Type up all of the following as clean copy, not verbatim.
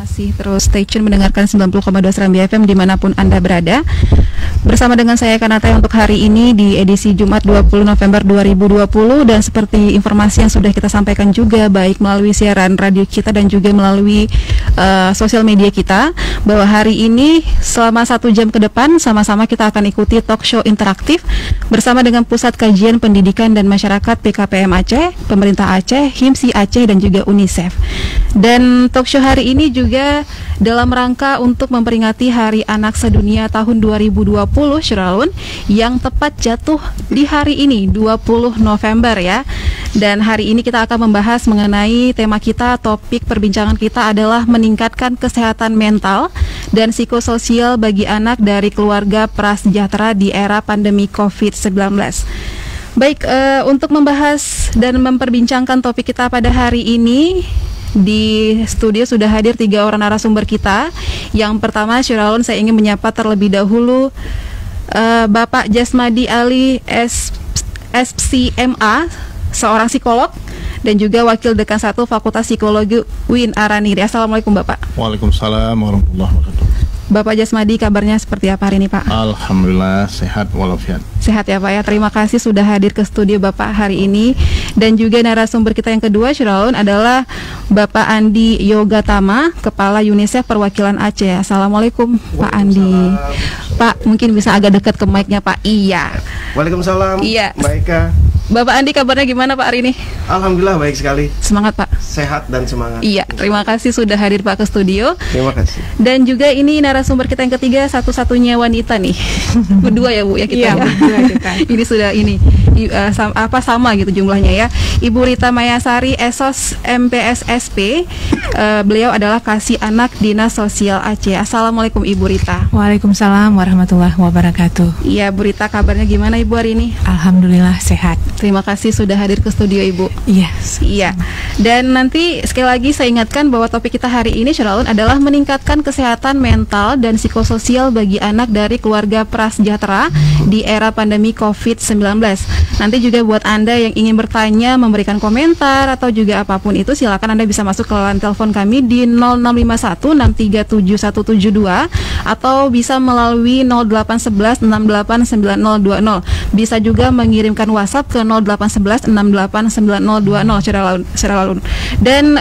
masih terus stay tune mendengarkan 90,2 Serambi FM dimanapun Anda berada. Bersama dengan saya Kanata untuk hari ini di edisi Jumat 20 November 2020. Dan seperti informasi yang sudah kita sampaikan juga baik melalui siaran radio kita dan juga melalui sosial media kita, bahwa hari ini selama 1 jam ke depan sama-sama kita akan ikuti talk show interaktif bersama dengan Pusat Kajian Pendidikan dan Masyarakat PKPM Aceh, Pemerintah Aceh, HIMSI Aceh dan juga UNICEF. Dan talk show hari ini juga dalam rangka untuk memperingati Hari Anak Sedunia tahun 2020 Syaralun, yang tepat jatuh di hari ini 20 November ya. Dan hari ini kita akan membahas mengenai tema kita, topik perbincangan kita adalah meningkatkan kesehatan mental dan psikososial bagi anak dari keluarga prasejahtera di era pandemi COVID-19. Baik, untuk membahas dan memperbincangkan topik kita pada hari ini, di studio sudah hadir 3 orang narasumber kita. Yang pertama, Syaralun, saya ingin menyapa terlebih dahulu Bapak Jasmadi Ali SPCMA, seorang psikolog dan juga Wakil Dekan 1 Fakultas Psikologi UIN Araniri. Assalamualaikum Bapak. Waalaikumsalam warahmatullahi wabarakatuh. Bapak Jasmadi, kabarnya seperti apa hari ini Pak? Alhamdulillah sehat walafiat. Sehat ya Pak ya. Terima kasih sudah hadir ke studio Bapak hari ini. Dan juga narasumber kita yang kedua Syaralun adalah Bapak Andi Yogatama, Kepala UNICEF Perwakilan Aceh. Assalamualaikum Pak Andi. Pak, mungkin bisa agak dekat ke mic-nya Pak. Iya. Waalaikumsalam. Iya. Baik Kak. Bapak Andi, kabarnya gimana Pak hari ini? Alhamdulillah baik sekali. Semangat Pak. Sehat dan semangat. Iya, terima kasih sudah hadir Pak ke studio. Terima kasih. Dan juga ini narasumber kita yang ketiga, satu-satunya wanita nih. Berdua ya Bu ya kita. Iya, berdua kita. Ini sudah sama gitu jumlahnya ya. Ibu Rita Mayasari Esos MPSSP. Beliau adalah Kasih Anak Dinas Sosial Aceh. Assalamualaikum Ibu Rita. Waalaikumsalam warahmatullahi wabarakatuh. Iya Bu Rita, kabarnya gimana Ibu hari ini? Alhamdulillah sehat. Terima kasih sudah hadir ke studio Ibu. Iya. Iya. Dan nanti sekali lagi saya ingatkan bahwa topik kita hari ini Syaralun adalah meningkatkan kesehatan mental dan psikososial bagi anak dari keluarga prasejahtera di era pandemi COVID-19. Nanti juga buat Anda yang ingin bertanya, memberikan komentar atau juga apapun itu, silakan Anda bisa masuk ke line telepon kami di 0651637172 atau bisa melalui 0811689020. Bisa juga mengirimkan WhatsApp ke 0811689020 Syaralun. Dan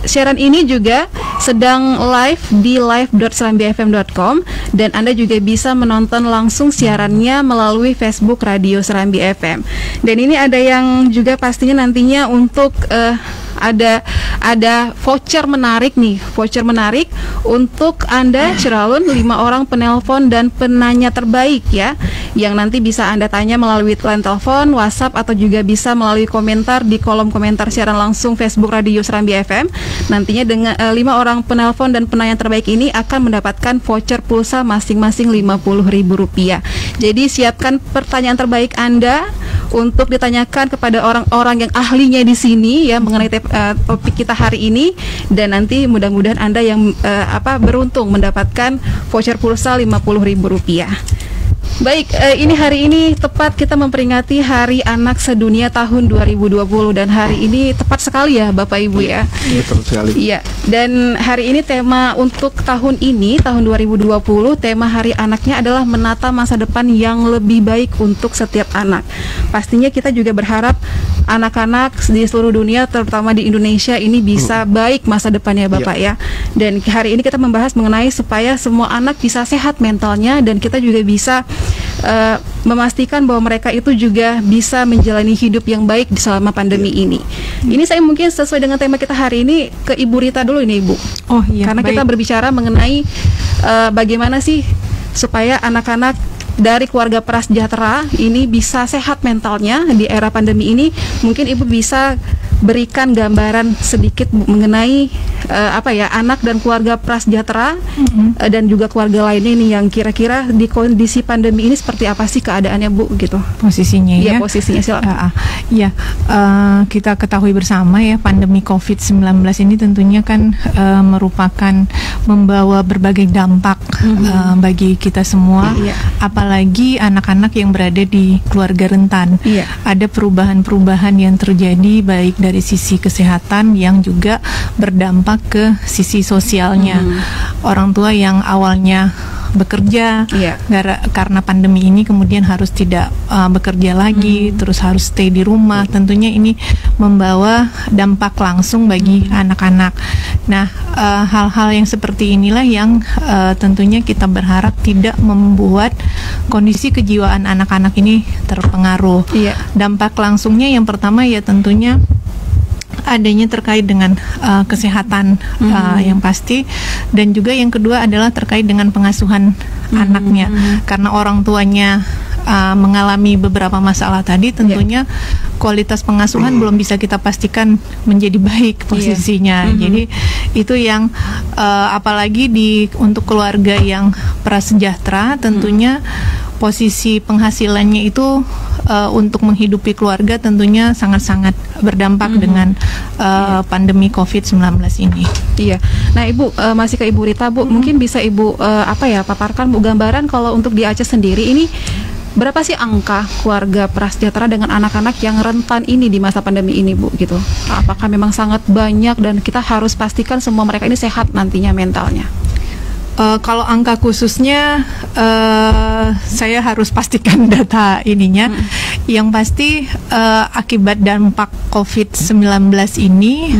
siaran ini juga sedang live di live.serambifm.com dan Anda juga bisa menonton langsung siarannya melalui Facebook Radio Serambi FM. Dan ini ada yang juga pastinya nantinya untuk ada voucher menarik nih, voucher menarik untuk Anda Syaralun, 5 orang penelpon dan penanya terbaik ya, yang nanti bisa Anda tanya melalui line telepon, WhatsApp atau juga bisa melalui komentar di kolom komentar siaran langsung Facebook Radio Serambi FM. Nantinya dengan 5 orang penelpon dan penanya terbaik ini akan mendapatkan voucher pulsa masing-masing Rp50.000. Jadi siapkan pertanyaan terbaik Anda untuk ditanyakan kepada orang-orang yang ahlinya di sini ya mengenai topik kita hari ini, dan nanti mudah-mudahan Anda yang beruntung mendapatkan voucher pulsa Rp50.000. Baik, ini hari ini tepat kita memperingati Hari Anak Sedunia tahun 2020 dan hari ini tepat sekali ya Bapak Ibu ya. Betul sekali. Iya, dan hari ini tema untuk tahun ini, tahun 2020, tema Hari Anaknya adalah menata masa depan yang lebih baik untuk setiap anak. Pastinya kita juga berharap anak-anak di seluruh dunia, terutama di Indonesia ini bisa baik masa depannya Bapak ya. Dan hari ini kita membahas mengenai supaya semua anak bisa sehat mentalnya dan kita juga bisa memastikan bahwa mereka itu juga bisa menjalani hidup yang baik selama pandemi ini. Ini saya mungkin sesuai dengan tema kita hari ini ke Ibu Rita dulu ini Ibu. Oh iya. Karena kita berbicara mengenai bagaimana sih supaya anak-anak dari keluarga prasejahtera ini bisa sehat mentalnya di era pandemi ini. Mungkin Ibu bisa berikan gambaran sedikit mengenai anak dan keluarga prasejahtera dan juga keluarga lainnya ini yang kira-kira di kondisi pandemi ini seperti apa sih keadaannya Bu gitu. Posisinya ya. Iya, posisinya silakan. Kita ketahui bersama ya, pandemi COVID-19 ini tentunya kan merupakan membawa berbagai dampak bagi kita semua, apalagi anak-anak yang berada di keluarga rentan. Ada perubahan-perubahan yang terjadi baik dari sisi kesehatan yang juga berdampak berdampak ke sisi sosialnya. Orang tua yang awalnya bekerja karena pandemi ini kemudian harus tidak bekerja lagi, terus harus stay di rumah. Tentunya ini membawa dampak langsung bagi anak-anak. Nah, hal-hal yang seperti inilah yang tentunya kita berharap tidak membuat kondisi kejiwaan anak-anak ini terpengaruh. Dampak langsungnya yang pertama ya tentunya adanya terkait dengan kesehatan yang pasti, dan juga yang kedua adalah terkait dengan pengasuhan anaknya, karena orang tuanya mengalami beberapa masalah tadi, tentunya kualitas pengasuhan belum bisa kita pastikan menjadi baik posisinya. Jadi itu yang apalagi untuk keluarga yang prasejahtera, tentunya posisi penghasilannya itu untuk menghidupi keluarga tentunya sangat-sangat berdampak dengan pandemi COVID-19 ini. Iya. Nah, Ibu masih ke Ibu Rita, Bu. Mungkin bisa Ibu paparkan Bu gambaran kalau untuk di Aceh sendiri ini berapa sih angka keluarga prasejahtera dengan anak-anak yang rentan ini di masa pandemi ini, Bu, gitu? Apakah memang sangat banyak dan kita harus pastikan semua mereka ini sehat nantinya mentalnya? Kalau angka khususnya saya harus pastikan data ininya. Yang pasti akibat dampak COVID-19 ini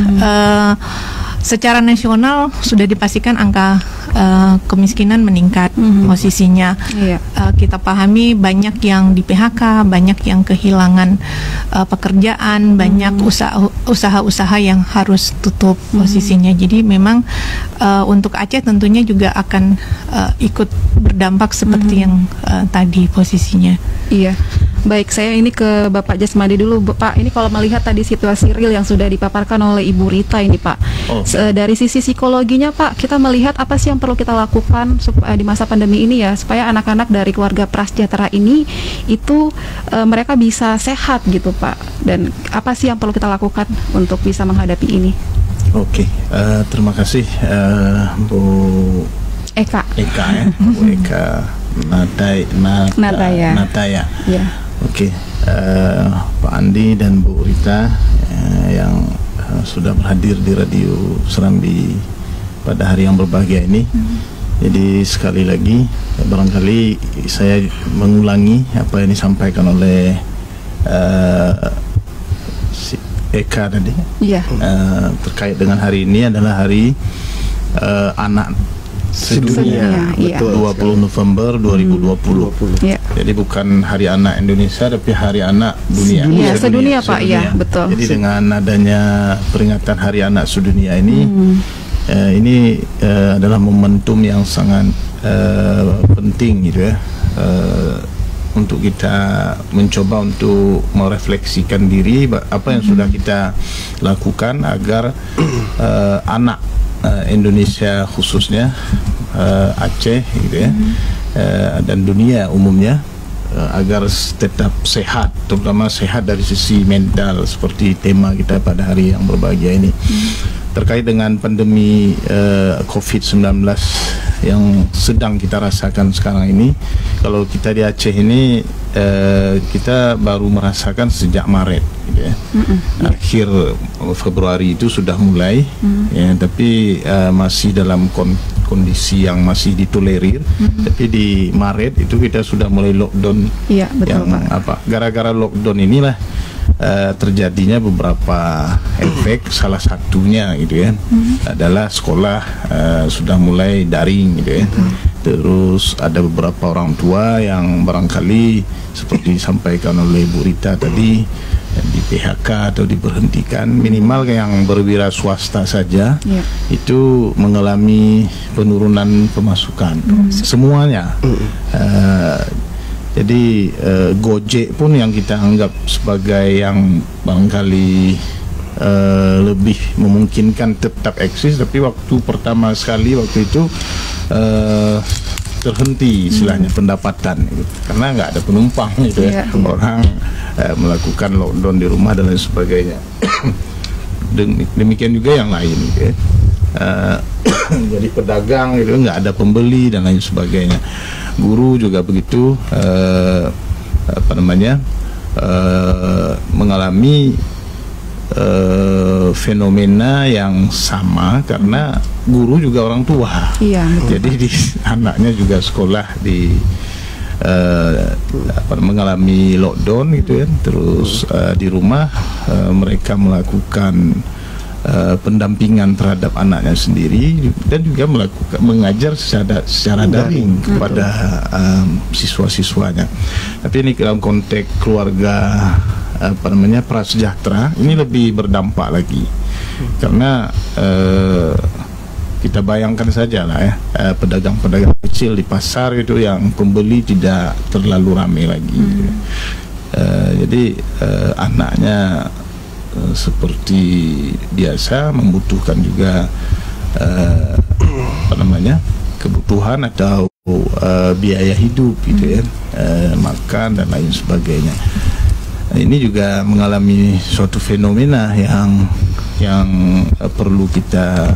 secara nasional sudah dipastikan angka kemiskinan meningkat posisinya. Kita pahami banyak yang di PHK, banyak yang kehilangan pekerjaan, banyak usaha-usaha yang harus tutup posisinya. Jadi memang untuk Aceh tentunya juga akan ikut berdampak seperti yang tadi posisinya. Iya. Baik, saya ini ke Bapak Jasmadi dulu, Pak. Ini kalau melihat tadi situasi real yang sudah dipaparkan oleh Ibu Rita ini, Pak. Dari sisi psikologinya, Pak, kita melihat apa sih yang perlu kita lakukan di masa pandemi ini ya, supaya anak-anak dari keluarga prasejahtera ini itu mereka bisa sehat gitu, Pak. Dan apa sih yang perlu kita lakukan untuk bisa menghadapi ini? Oke, terima kasih Bu Eka ya, Bu Eka Nataya. Ya. Oke, Pak Andi dan Bu Rita yang sudah berhadir di Radio Serambi pada hari yang berbahagia ini. Jadi sekali lagi barangkali saya mengulangi apa yang disampaikan oleh si Eka tadi. Terkait dengan hari ini adalah hari anak sedunia, betul. 20 November 2020. Jadi bukan hari anak Indonesia tapi hari anak dunia. Sedunia, Pak. Iya, betul. Jadi dengan adanya peringatan hari anak sedunia ini ini adalah momentum yang sangat penting gitu ya, untuk kita mencoba untuk merefleksikan diri apa yang sudah kita lakukan agar anak Indonesia khususnya Aceh gitu ya, dan dunia umumnya agar tetap sehat, terutama sehat dari sisi mental seperti tema kita pada hari yang berbahagia ini. Terkait dengan pandemi COVID-19 yang sedang kita rasakan sekarang ini, kalau kita di Aceh ini kita baru merasakan sejak Maret gitu ya. Akhir Februari itu sudah mulai ya, tapi masih dalam kondisi yang masih ditolerir. Tapi di Maret itu kita sudah mulai lockdown. Iya, betul, Pak. Gara-gara lockdown inilah terjadinya beberapa efek. Salah satunya gitu ya adalah sekolah sudah mulai daring gitu ya. Terus ada beberapa orang tua yang barangkali seperti disampaikan oleh Bu Rita tadi di PHK atau diberhentikan, minimal yang berwira swasta saja itu mengalami penurunan pemasukan semuanya. Jadi Gojek pun yang kita anggap sebagai yang barangkali lebih memungkinkan tetap eksis, tapi waktu pertama sekali waktu itu terhenti istilahnya pendapatan gitu, karena nggak ada penumpang gitu ya. Orang melakukan lockdown di rumah dan lain sebagainya. Demikian juga yang lain gitu ya. Jadi pedagang gitu nggak ada pembeli dan lain sebagainya. Guru juga begitu, mengalami fenomena yang sama karena guru juga orang tua. Iya, betul. Jadi anaknya juga sekolah di mengalami lockdown gitu ya. Terus di rumah mereka melakukan pendampingan terhadap anaknya sendiri dan juga mengajar secara daring kepada siswa-siswanya. Tapi ini dalam konteks keluarga prasejahtera ini lebih berdampak lagi karena kita bayangkan saja lah ya, pedagang-pedagang kecil di pasar itu yang pembeli tidak terlalu ramai lagi. Jadi anaknya seperti biasa membutuhkan juga kebutuhan atau biaya hidup gitu ya, makan dan lain sebagainya. Ini juga mengalami suatu fenomena yang perlu kita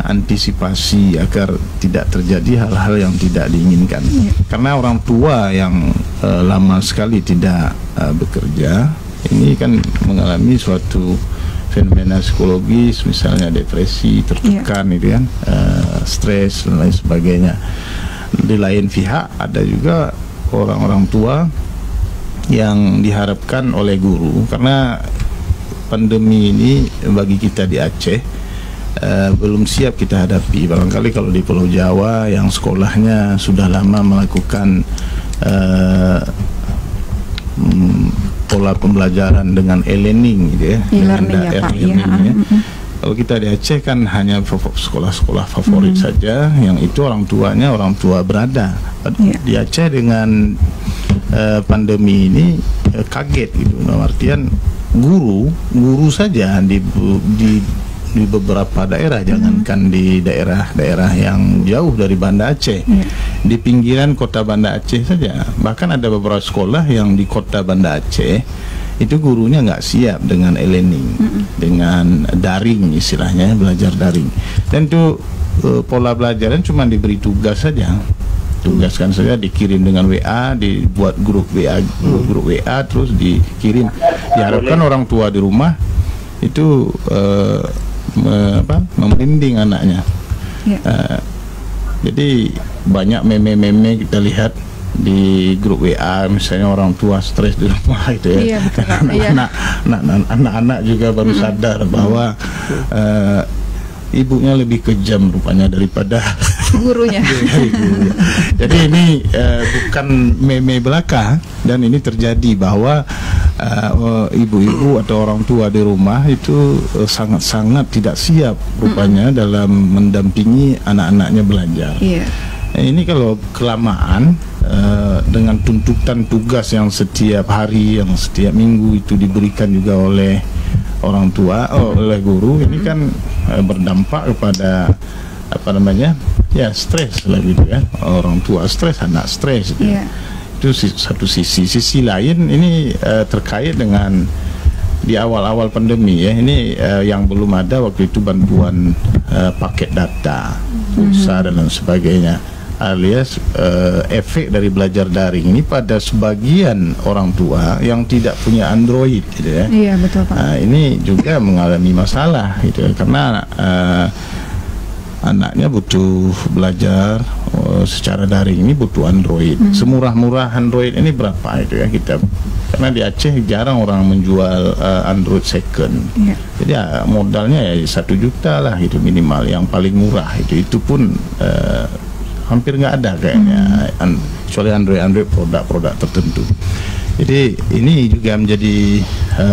antisipasi agar tidak terjadi hal-hal yang tidak diinginkan. Karena orang tua yang lama sekali tidak bekerja, ini kan mengalami suatu fenomena psikologis, misalnya depresi, tertekan gitu kan, stres dan lain sebagainya. Di lain pihak ada juga orang-orang tua yang diharapkan oleh guru, karena pandemi ini bagi kita di Aceh belum siap kita hadapi. Barangkali kalau di Pulau Jawa yang sekolahnya sudah lama melakukan pola pembelajaran dengan e-learning gitu ya, dengan e-learning. Kalau kita di Aceh kan hanya sekolah-sekolah favorit saja, yang itu orang tua berada. Di Aceh dengan pandemi ini kaget gitu, dalam artian guru saja di beberapa daerah, jangankan di daerah-daerah yang jauh dari Banda Aceh, di pinggiran kota Banda Aceh saja, bahkan ada beberapa sekolah yang di kota Banda Aceh itu gurunya nggak siap dengan e-learning, dengan daring istilahnya, belajar daring. Dan itu pola belajaran cuma diberi tugas saja, tugaskan saja, dikirim dengan WA, dibuat grup WA terus dikirim. Diharapkan orang tua di rumah itu membimbing anaknya. Jadi banyak meme-meme kita lihat di grup WA, misalnya orang tua stres di rumah itu ya. Anak-anak juga baru sadar bahwa ibunya lebih kejam rupanya daripada gurunya. Jadi ini bukan meme belaka, dan ini terjadi bahwa ibu-ibu atau orang tua di rumah itu sangat-sangat tidak siap rupanya dalam mendampingi anak-anaknya belajar. Ini kalau kelamaan dengan tuntutan tugas yang setiap hari, yang setiap minggu itu diberikan juga oleh orang tua, oleh guru, ini kan berdampak kepada stres lah gitu kan. Orang tua stres, anak stres gitu. Itu satu sisi lain ini terkait dengan di awal-awal pandemi ya, ini yang belum ada waktu itu bantuan paket data, pulsa dan lain sebagainya, alias efek dari belajar daring ini pada sebagian orang tua yang tidak punya Android gitu ya. Iya, betul Pak. Ini juga mengalami masalah gitu ya, karena anaknya butuh belajar secara daring, ini butuh Android. Semurah-murah Android ini berapa itu ya kita, karena di Aceh jarang orang menjual Android second. Jadi modalnya ya 1 juta lah itu minimal, yang paling murah itu pun hampir nggak ada kayaknya, kecuali Android produk-produk tertentu. Jadi ini juga menjadi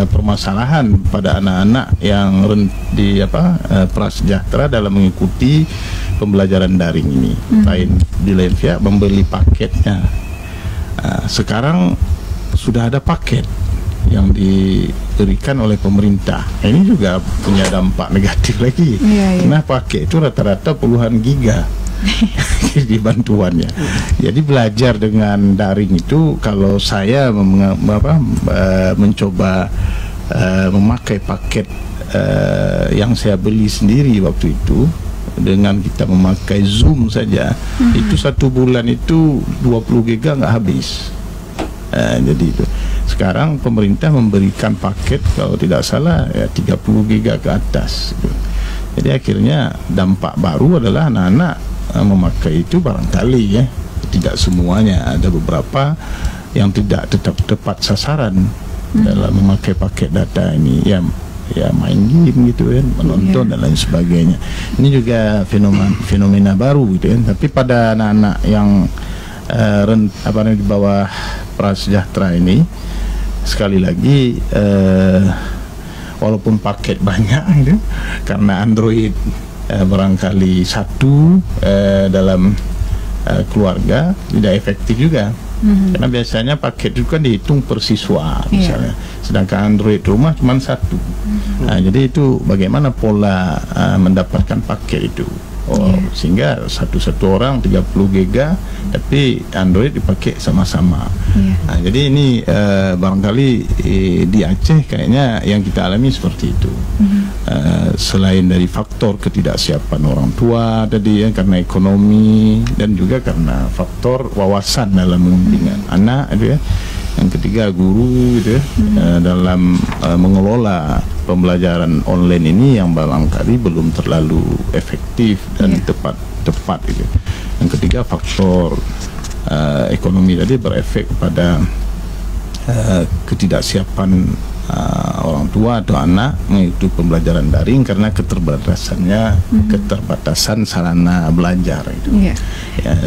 permasalahan pada anak-anak yang di prasejahtera dalam mengikuti pembelajaran daring ini. Di lain pihak membeli paketnya. Sekarang sudah ada paket yang diberikan oleh pemerintah. Ini juga punya dampak negatif lagi. Karena paket itu rata-rata puluhan giga di bantuannya. Jadi belajar dengan daring itu, kalau saya mencoba memakai paket yang saya beli sendiri waktu itu, dengan kita memakai Zoom saja, itu 1 bulan itu 20 giga nggak habis. Jadi itu sekarang pemerintah memberikan paket kalau tidak salah ya 30 giga ke atas gitu. Jadi akhirnya dampak baru adalah anak-anak memakai itu barangkali ya, tidak semuanya, ada beberapa yang tidak tetap tepat sasaran dalam memakai paket data ini, ya main game gitu kan, menonton dan lain sebagainya. Ini juga fenomena baru gitu kan. Tapi pada anak-anak yang di bawah prasejahtera ini, sekali lagi walaupun paket banyak gitu, karena Android barangkali satu dalam keluarga tidak efektif juga. Karena biasanya paket itu kan dihitung per siswa misalnya, sedangkan Android rumah cuma satu. Nah, jadi itu bagaimana pola mendapatkan paket itu. Sehingga satu orang 30 giga tapi Android dipakai sama-sama. Nah, jadi ini barangkali di Aceh kayaknya yang kita alami seperti itu. Selain dari faktor ketidaksiapan orang tua tadi ya, karena ekonomi dan juga karena faktor wawasan dalam membimbing anak gitu ya. Yang ketiga guru gitu ya, dalam mengelola pembelajaran online ini yang barangkali belum terlalu efektif dan tepat gitu. Yang ketiga faktor ekonomi tadi berefek pada ketidaksiapan orang tua atau anak mengikuti pembelajaran daring karena keterbatasan sarana belajar itu. Ya,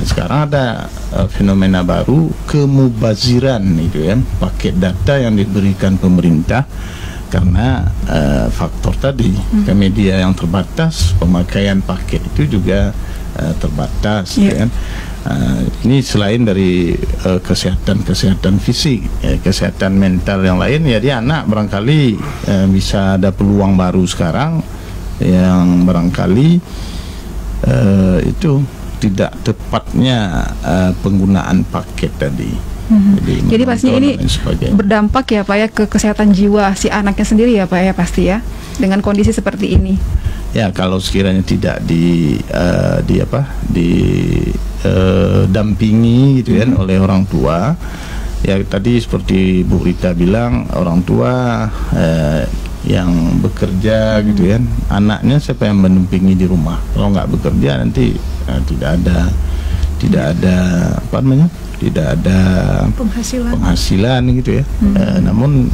sekarang ada fenomena baru, kemubaziran itu ya, paket data yang diberikan pemerintah karena faktor tadi media yang terbatas, pemakaian paket itu juga terbatas kan. Ini selain dari kesehatan fisik, kesehatan mental yang lain, jadi anak barangkali bisa ada peluang baru sekarang yang barangkali itu tidak tepatnya penggunaan paket tadi. Jadi pastinya ini berdampak ya Pak ya ke kesehatan jiwa si anaknya sendiri ya Pak ya, pasti ya, dengan kondisi seperti ini. Ya, kalau sekiranya tidak dampingi gitu kan oleh orang tua, ya tadi seperti Bu Rita bilang, orang tua yang bekerja gitu kan, anaknya siapa yang mendampingi di rumah? Kalau nggak bekerja nanti tidak ada penghasilan gitu ya. Namun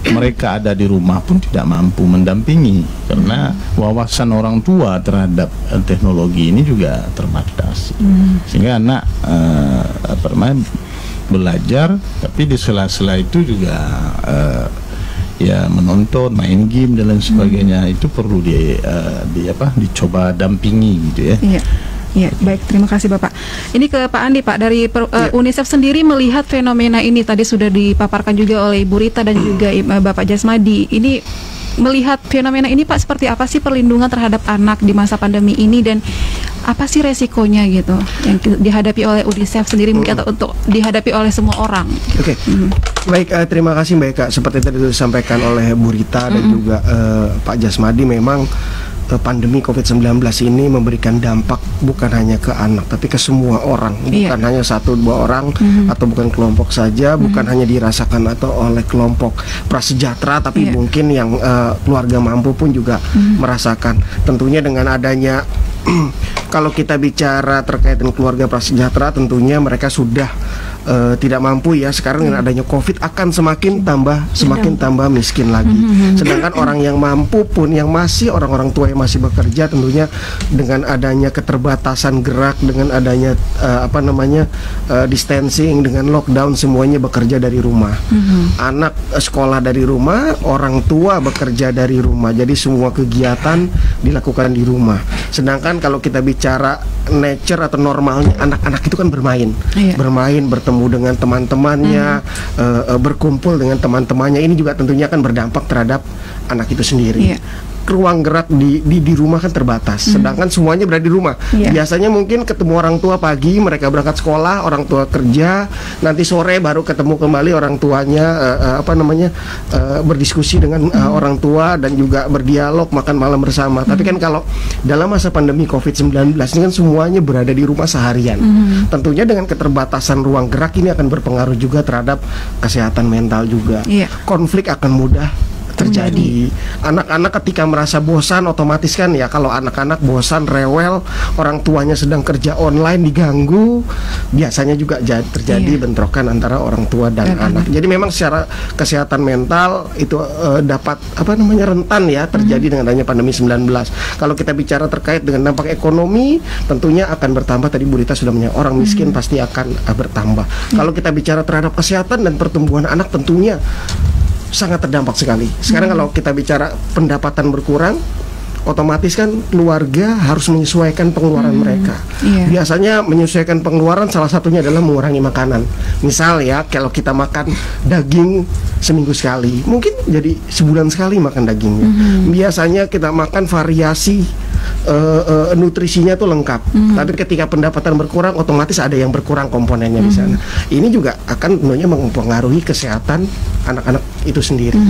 mereka ada di rumah pun tidak mampu mendampingi karena wawasan orang tua terhadap teknologi ini juga terbatas. Sehingga anak belajar, tapi di sela-sela itu juga ya menonton, main game dan lain sebagainya. Itu perlu dicoba dampingi gitu ya. Ya, baik, terima kasih Bapak. Ini ke Pak Andi, Pak, dari UNICEF sendiri melihat fenomena ini tadi sudah dipaparkan juga oleh Ibu Rita dan juga Bapak Jasmadi. Ini melihat fenomena ini Pak, seperti apa sih perlindungan terhadap anak di masa pandemi ini dan apa sih resikonya gitu yang dihadapi oleh UNICEF sendiri mungkin atau untuk dihadapi oleh semua orang? Baik, terima kasih Mbak Eka. Seperti tadi disampaikan oleh Bu Rita dan juga Pak Jasmadi, memang pandemi COVID-19 ini memberikan dampak bukan hanya ke anak tapi ke semua orang, bukan hanya 1-2 orang atau bukan kelompok saja, bukan hanya dirasakan atau oleh kelompok prasejahtera tapi mungkin yang keluarga mampu pun juga merasakan. Tentunya dengan adanya kalau kita bicara terkait dengan keluarga prasejahtera, tentunya mereka sudah tidak mampu ya. Sekarang dengan adanya COVID akan semakin tambah miskin lagi. Sedangkan orang yang mampu pun, yang masih orang-orang tua yang masih bekerja, tentunya dengan adanya keterbatasan gerak, dengan adanya distancing, dengan lockdown, semuanya bekerja dari rumah. Anak sekolah dari rumah, orang tua bekerja dari rumah. Jadi semua kegiatan dilakukan di rumah. Sedangkan kalau kita bicara nature atau normalnya, anak-anak itu kan bermain, bertemu dengan teman-temannya, berkumpul dengan teman-temannya. Ini juga tentunya akan berdampak terhadap anak itu sendiri. ruang gerak di rumah kan terbatas, sedangkan semuanya berada di rumah. Biasanya mungkin ketemu orang tua pagi, mereka berangkat sekolah, orang tua kerja, nanti sore baru ketemu kembali orang tuanya, berdiskusi dengan orang tua dan juga berdialog, makan malam bersama. Tapi kan kalau dalam masa pandemi COVID-19 ini kan semuanya berada di rumah seharian. Tentunya dengan keterbatasan ruang gerak ini akan berpengaruh juga terhadap kesehatan mental juga. Konflik akan mudah terjadi. Anak-anak ketika merasa bosan, otomatis kan ya, kalau anak-anak bosan, rewel, orang tuanya sedang kerja online diganggu, biasanya juga terjadi bentrokan antara orang tua dan anak. Jadi memang secara kesehatan mental itu dapat rentan ya terjadi dengan adanya pandemi 19. Kalau kita bicara terkait dengan dampak ekonomi, tentunya akan bertambah. Tadi Bu Rita sudah menyebut, orang miskin pasti akan bertambah. Kalau kita bicara terhadap kesehatan dan pertumbuhan anak, tentunya sangat terdampak sekali. Sekarang kalau kita bicara pendapatan berkurang, otomatis kan keluarga harus menyesuaikan pengeluaran mereka. Biasanya menyesuaikan pengeluaran salah satunya adalah mengurangi makanan. Misal ya, kalau kita makan daging seminggu sekali, mungkin jadi sebulan sekali makan dagingnya. Biasanya kita makan variasi nutrisinya tuh lengkap. Tapi ketika pendapatan berkurang, otomatis ada yang berkurang komponennya di sana. Ini juga akan tentunya mempengaruhi kesehatan anak-anak itu sendiri.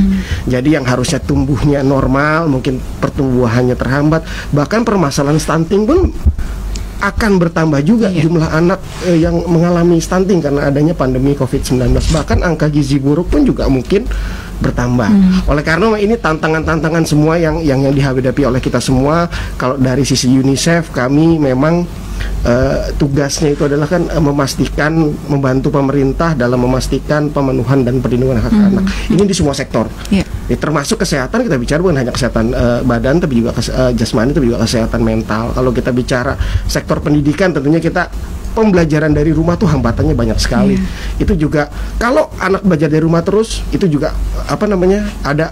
Jadi yang harusnya tumbuhnya normal, mungkin pertumbuhannya terhambat. Bahkan permasalahan stunting pun akan bertambah juga jumlah anak yang mengalami stunting karena adanya pandemi COVID-19. Bahkan angka gizi buruk pun juga mungkin bertambah. Oleh karena ini tantangan-tantangan semua yang dihadapi oleh kita semua. Kalau dari sisi UNICEF, kami memang tugasnya itu adalah kan membantu pemerintah dalam memastikan pemenuhan dan perlindungan hak anak. Ini di semua sektor. Termasuk kesehatan, kita bicara bukan hanya kesehatan badan, tapi juga jasmani, tapi juga kesehatan mental. Kalau kita bicara sektor pendidikan, tentunya kita pembelajaran dari rumah tuh hambatannya banyak sekali. Itu juga kalau anak belajar dari rumah terus, itu juga ada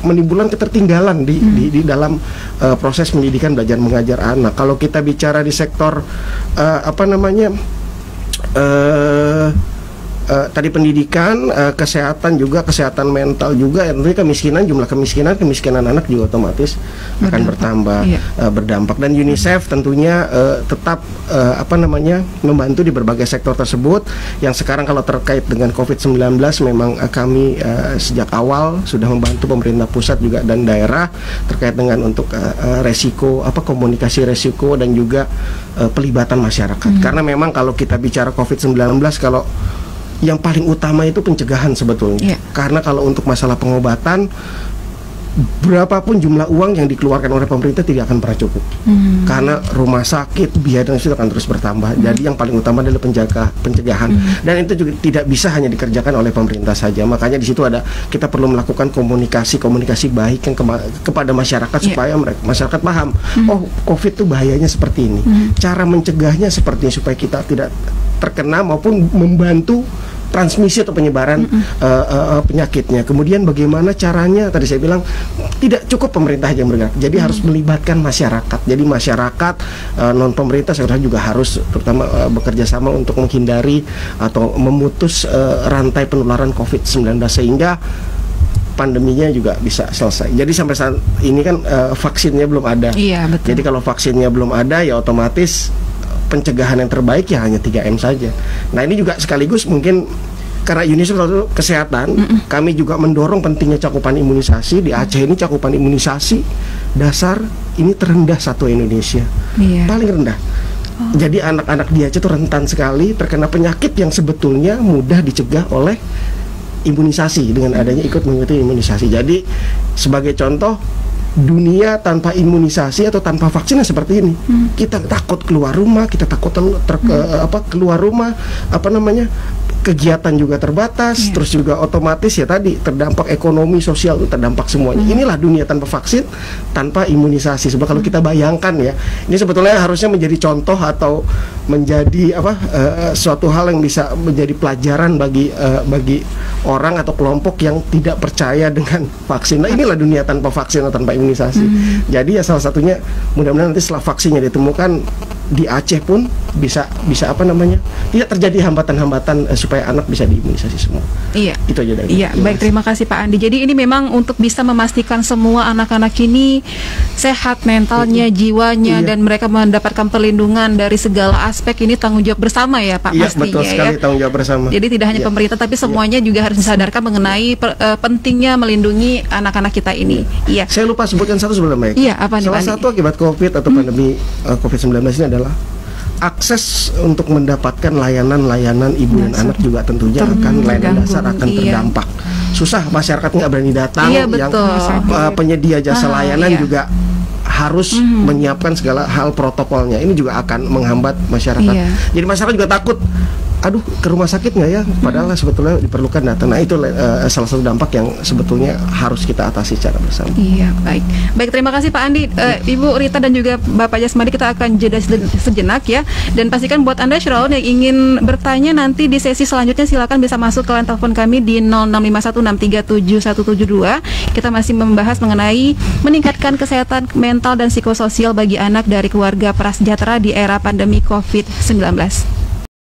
menimbulkan ketertinggalan di dalam proses pendidikan belajar mengajar anak. Kalau kita bicara di sektor tadi pendidikan, kesehatan juga, kesehatan mental juga, tentunya jumlah kemiskinan anak juga otomatis akan bertambah, berdampak. Dan UNICEF tentunya tetap membantu di berbagai sektor tersebut. Yang sekarang kalau terkait dengan COVID-19, memang kami sejak awal sudah membantu pemerintah pusat juga dan daerah terkait dengan untuk resiko, komunikasi resiko dan juga pelibatan masyarakat. Karena memang kalau kita bicara COVID-19, kalau yang paling utama itu pencegahan sebetulnya. Karena kalau untuk masalah pengobatan, berapapun jumlah uang yang dikeluarkan oleh pemerintah tidak akan pernah cukup. Karena rumah sakit, biaya dan itu akan terus bertambah. Jadi yang paling utama adalah pencegahan. Dan itu juga tidak bisa hanya dikerjakan oleh pemerintah saja. Makanya di situ kita perlu melakukan komunikasi baik yang kepada masyarakat supaya masyarakat paham. Oh, COVID itu bahayanya seperti ini. Cara mencegahnya seperti ini supaya kita tidak terkena maupun membantu transmisi atau penyebaran penyakitnya. Kemudian bagaimana caranya? Tadi saya bilang tidak cukup pemerintah yang bergerak. Jadi harus melibatkan masyarakat. Jadi masyarakat non pemerintah sekarang juga harus terutama bekerja sama untuk menghindari atau memutus rantai penularan COVID-19 sehingga pandeminya juga bisa selesai. Jadi sampai saat ini kan vaksinnya belum ada. Jadi kalau vaksinnya belum ada, ya otomatis pencegahan yang terbaik ya hanya 3M saja. Nah ini juga sekaligus mungkin karena UNICEF itu kesehatan, kami juga mendorong pentingnya cakupan imunisasi. Di Aceh ini cakupan imunisasi dasar ini terendah satu Indonesia, paling rendah. Jadi anak-anak di Aceh itu rentan sekali terkena penyakit yang sebetulnya mudah dicegah oleh imunisasi dengan adanya ikut mengikuti imunisasi. Jadi sebagai contoh, dunia tanpa imunisasi atau tanpa vaksin seperti ini, kita takut keluar rumah, kita takut keluar rumah, kegiatan juga terbatas, terus juga otomatis ya tadi terdampak ekonomi, sosial itu terdampak semuanya. Inilah dunia tanpa vaksin, tanpa imunisasi. Sebab kalau kita bayangkan ya, ini sebetulnya harusnya menjadi contoh atau menjadi suatu hal yang bisa menjadi pelajaran bagi orang atau kelompok yang tidak percaya dengan vaksin. Nah, inilah dunia tanpa vaksin atau tanpa imunisasi. Jadi ya salah satunya mudah-mudahan nanti setelah vaksinnya ditemukan di Aceh pun bisa apa namanya, tidak terjadi hambatan-hambatan supaya anak bisa diimunisasi semua. Iya. Itu aja dari. Iya, baik, terima kasih Pak Andi. Jadi ini memang untuk bisa memastikan semua anak-anak ini sehat mentalnya, jiwanya, dan mereka mendapatkan perlindungan dari segala aspek, ini tanggung jawab bersama ya Pak, Iya, pastinya betul sekali, ya. tanggung jawab bersama. Jadi tidak hanya pemerintah tapi semuanya juga harus disadarkan mengenai pentingnya melindungi anak-anak kita ini. Iya. Saya lupa sebutkan satu sebelum baik. Iya, apa nih, Salah Pak Andi? satu akibat COVID atau pandemi COVID-19 ini adalah akses untuk mendapatkan layanan-layanan ibu dan anak juga tentunya akan layanan dasar akan terdampak. Susah, masyarakat nggak berani datang. Iya, betul. Yang penyedia jasa layanan juga harus menyiapkan segala hal protokolnya. Ini juga akan menghambat masyarakat. Iya. Jadi masyarakat juga takut, aduh ke rumah sakit nggak ya? Padahal sebetulnya diperlukan datang. Nah itu salah satu dampak yang sebetulnya harus kita atasi secara bersama. Iya, baik. Baik, terima kasih Pak Andi. Ibu Rita dan juga Bapak Jasmadi, kita akan jeda sejenak ya. Dan pastikan buat Anda Syirawan yang ingin bertanya nanti di sesi selanjutnya, silakan bisa masuk ke line telepon kami di 0651637172. Kita masih membahas mengenai meningkatkan kesehatan mental dan psikososial bagi anak dari keluarga prasejahtera di era pandemi COVID-19.